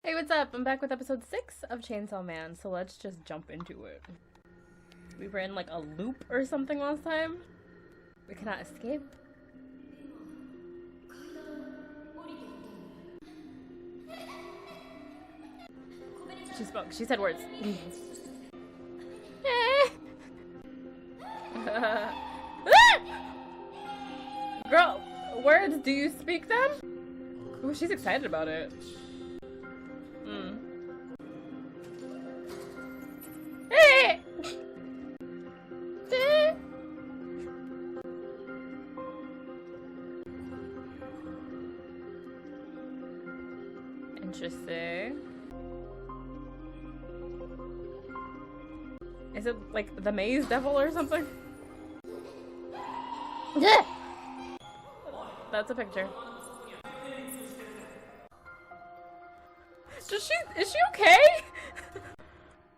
Hey, what's up? I'm back with episode 6 of Chainsaw Man, so let's just jump into it. We were in like a loop or something last time. We cannot escape. She spoke. She said words. Girl, words, do you speak them? Ooh, she's excited about it. Hey! Interesting. Is it like the maze devil or something? That's a picture. Is she okay?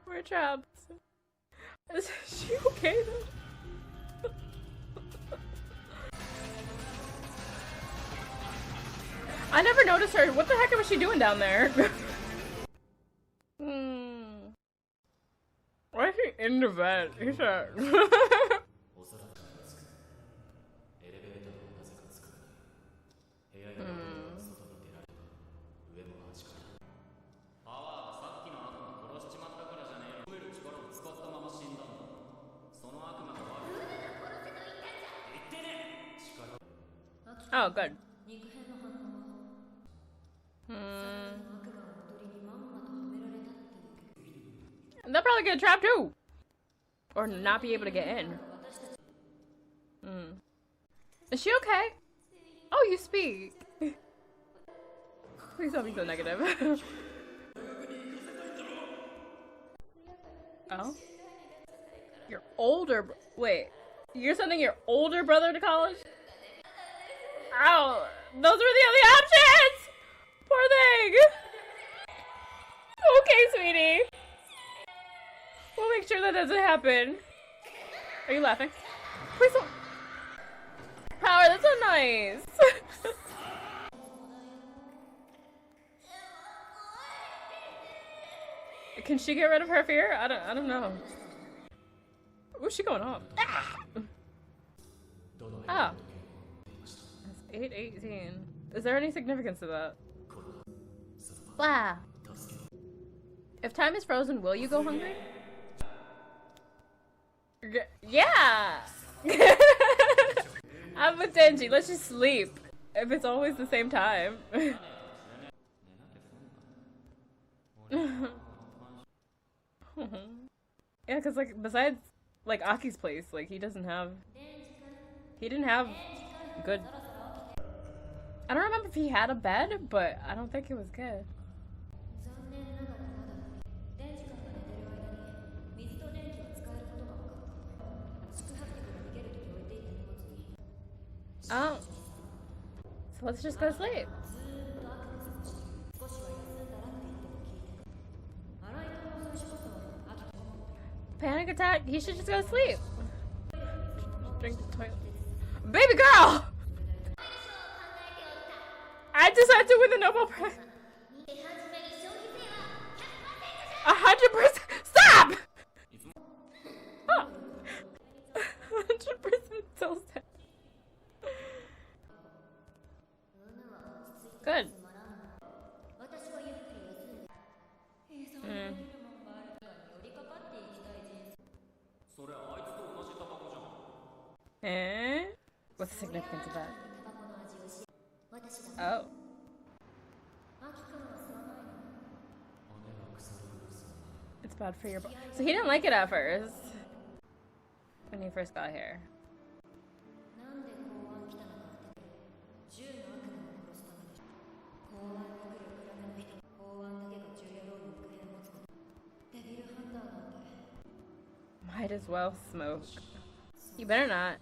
We're trapped. Is she okay though? I never noticed her. What the heck was she doing down there? Why is she in the bed? He's Oh, good. They'll probably get trapped too. Or not be able to get in. Is she okay? Oh, you speak. Please don't be so negative. Oh? Your older wait. You're sending your older brother to college? Ow! Those were the only options! Poor thing! Okay, sweetie. We'll make sure that doesn't happen. Are you laughing? Please don't. Power, that's so nice. Can she get rid of her fear? I don't know. Where's she going off? Ah! Oh. That's 8:18. Is there any significance to that? Blah. If time is frozen, will you go hungry? Yeah! I'm with Denji. Let's just sleep. If it's always the same time. Yeah, because like besides like Aki's place, like he didn't have good. I don't remember if he had a bed, but I don't think it was good. Oh, so let's just go to sleep. Panic attack? He should just go to sleep. Drink the toilet. Baby girl! I decided to win the Nobel Prize. 100%. Stop! Oh. 100% so sad. Good. Eh? What's the significance of that? Oh. It's bad for your so he didn't like it at first. When he first got here. Might as well smoke. You better not.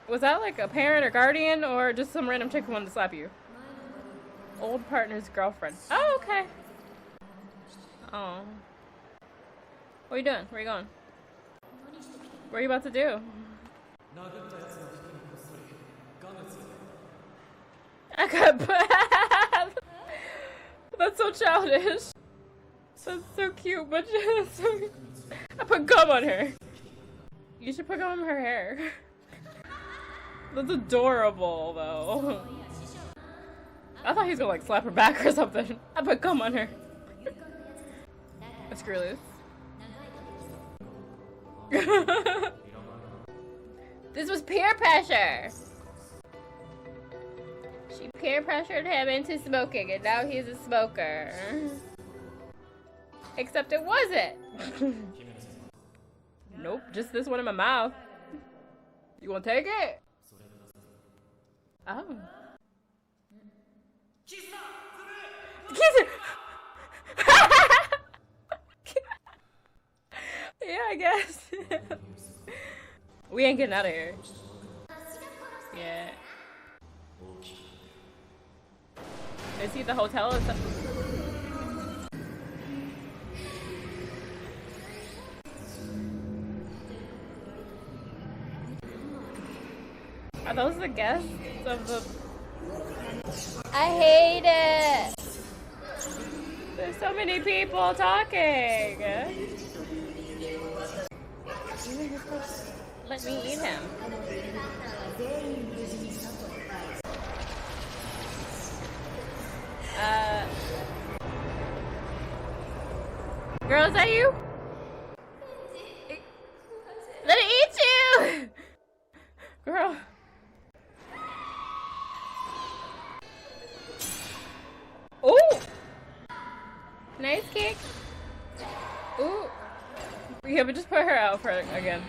Was that like a parent or guardian or just some random chick who wanted to slap you? Old partner's girlfriend. Oh, okay. Oh. What are you doing? Where are you going? What are you about to do? I got That's so childish. That's so cute, but so... I put gum on her. You should put gum on her hair. That's adorable, though. I thought he was gonna like slap her back or something. I put gum on her. Screw this. This was peer pressure. She peer pressured him into smoking, and now he's a smoker. Except it wasn't. Nope, just this one in my mouth. You wanna take it? Oh. Yeah, I guess. We ain't getting out of here. Yeah. Is he at the hotel or something? Are those the guests of the... I hate it! There's so many people talking! Let me eat him. Girl, is that you? Let it eat you! Girl. Ooh! Nice kick. Ooh. Yeah, but just put her out for again.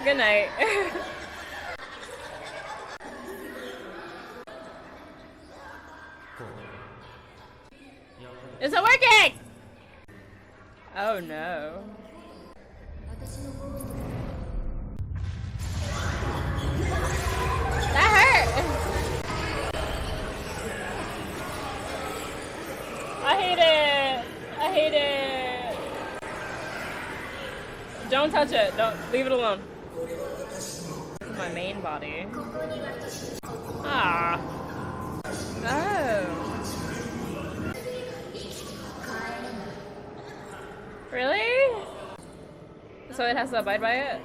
Good night. Is it working? Oh no. That hurt. I hate it. I hate it. Don't touch it. Don't leave it alone. My main body. Ah. Oh. Really? So it has to abide by it?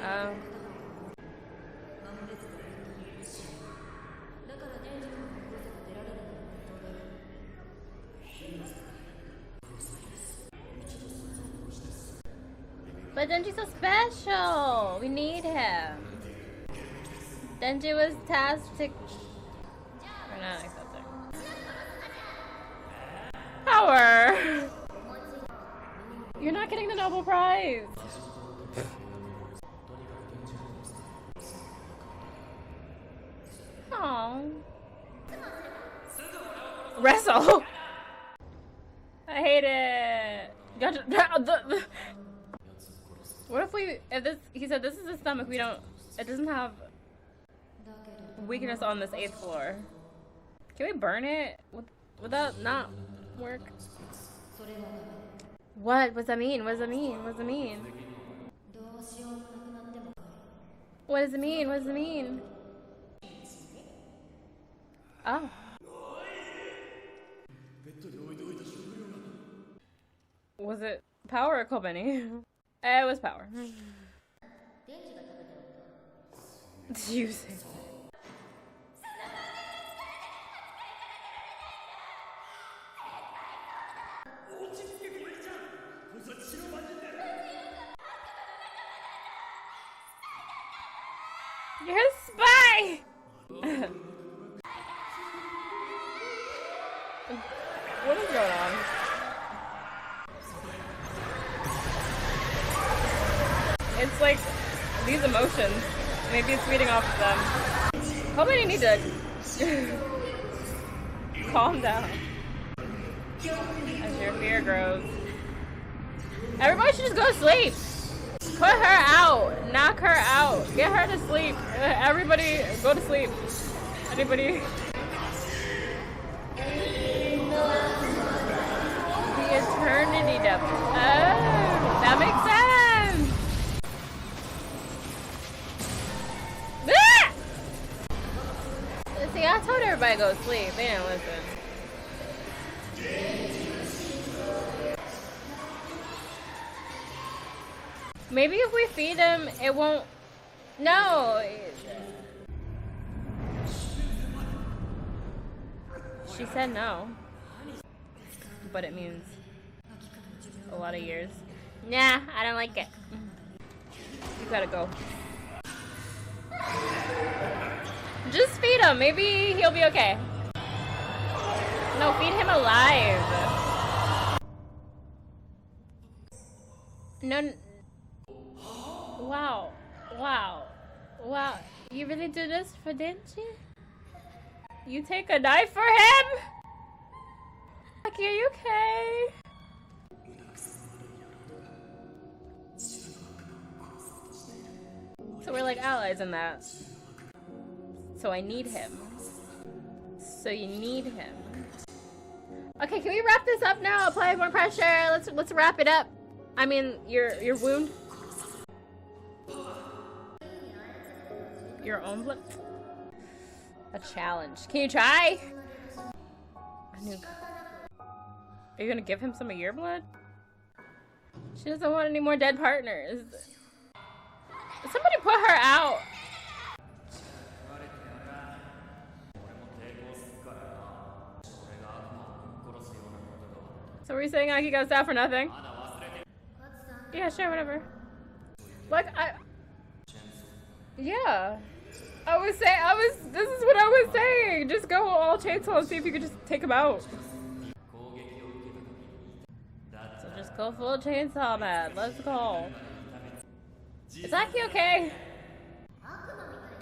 Oh. But Denji's so special! We need him. Denji was tasked to... We're not accepting. Power! You're not getting the Nobel Prize! Aww. Wrestle! I hate it! Gotcha. What if we, if this, he said this is the stomach, we don't, it doesn't have weakness on this 8th floor. Can we burn it? Would that not work? What does that mean? What does that mean? What does it mean? What does it mean? What does it mean? Oh. Was it power or Kobeni? It was power. Use it. You're a spy! What is going on? It's like these emotions. Maybe it's feeding off of them. Probably need to calm down as your fear grows. Everybody should just go to sleep. Put her out. Knock her out. Get her to sleep. Everybody go to sleep. Anybody? The eternity devil. Oh, that makes sense. See, I told everybody to go to sleep. They didn't listen. Maybe if we feed him, it won't... No! She said no. But it means a lot of years. Nah, I don't like it. You gotta go. Just feed him. Maybe he'll be okay. No, feed him alive. No. Wow. Wow. Wow. You really do this for Denji? You take a knife for him? Like, are you okay? So we're like allies in that. So I need him. So you need him. Okay, can we wrap this up now? Apply more pressure. Let's wrap it up. I mean, your wound. Your own blood. A challenge. Can you try? Are you gonna give him some of your blood? She doesn't want any more dead partners. Somebody put her out. So were you saying Aki got stabbed for nothing? Yeah, sure, whatever. Like, yeah. This is what I was saying. Just go all chainsaw and see if you could just take him out. So just go full chainsaw, man. Let's go. Is Aki okay?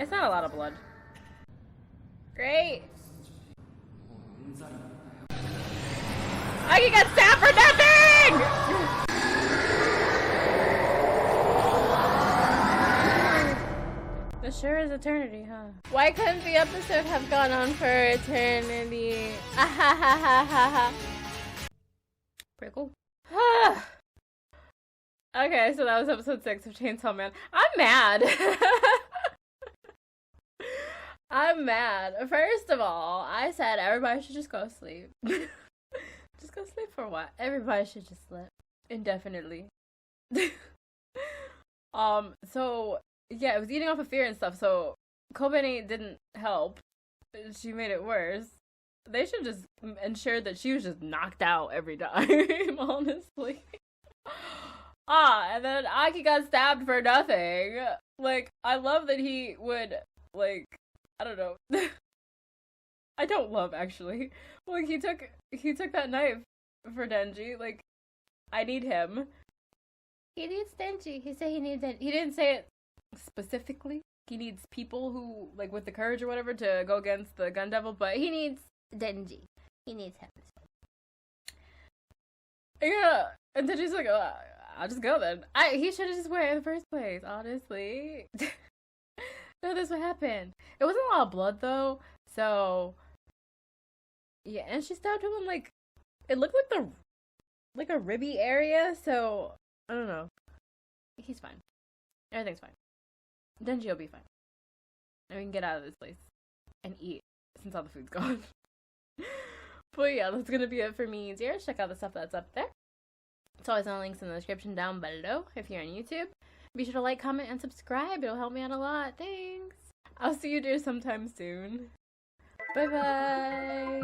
It's not a lot of blood. Great. Aki got stabbed for nothing! This sure is eternity, huh? Why couldn't the episode have gone on for eternity? Pretty cool. Okay, so that was episode 6 of Chainsaw Man. I'm mad. I'm mad. First of all, I said everybody should just go to sleep. Just go sleep for what? Everybody should just sleep indefinitely. So yeah, it was eating off of fear and stuff, so Kobeni didn't help. She made it worse. They should just ensure that she was just knocked out every time, honestly. And then Aki got stabbed for nothing. Like, I love that he would, like, I don't know. I don't love, actually. Like, he took that knife for Denji. Like, I need him. He needs Denji. He said he needs it. He didn't say it specifically. He needs people who, like, with the courage or whatever to go against the gun devil, but he needs Denji. He needs him. Yeah, and Denji's like, oh, I'll just go then. He should have just went in the first place, honestly. No, this would happen. It wasn't a lot of blood, though, so yeah, and she stabbed him in, like, it looked like a ribby area, so I don't know. He's fine. Everything's fine. Denji will be fine. And we can get out of this place and eat since all the food's gone. But yeah, that's gonna be it for me. Dear, check out the stuff that's up there. It's always on links in the description down below if you're on YouTube. Be sure to like, comment, and subscribe. It'll help me out a lot. Thanks. I'll see you dear sometime soon. Bye bye.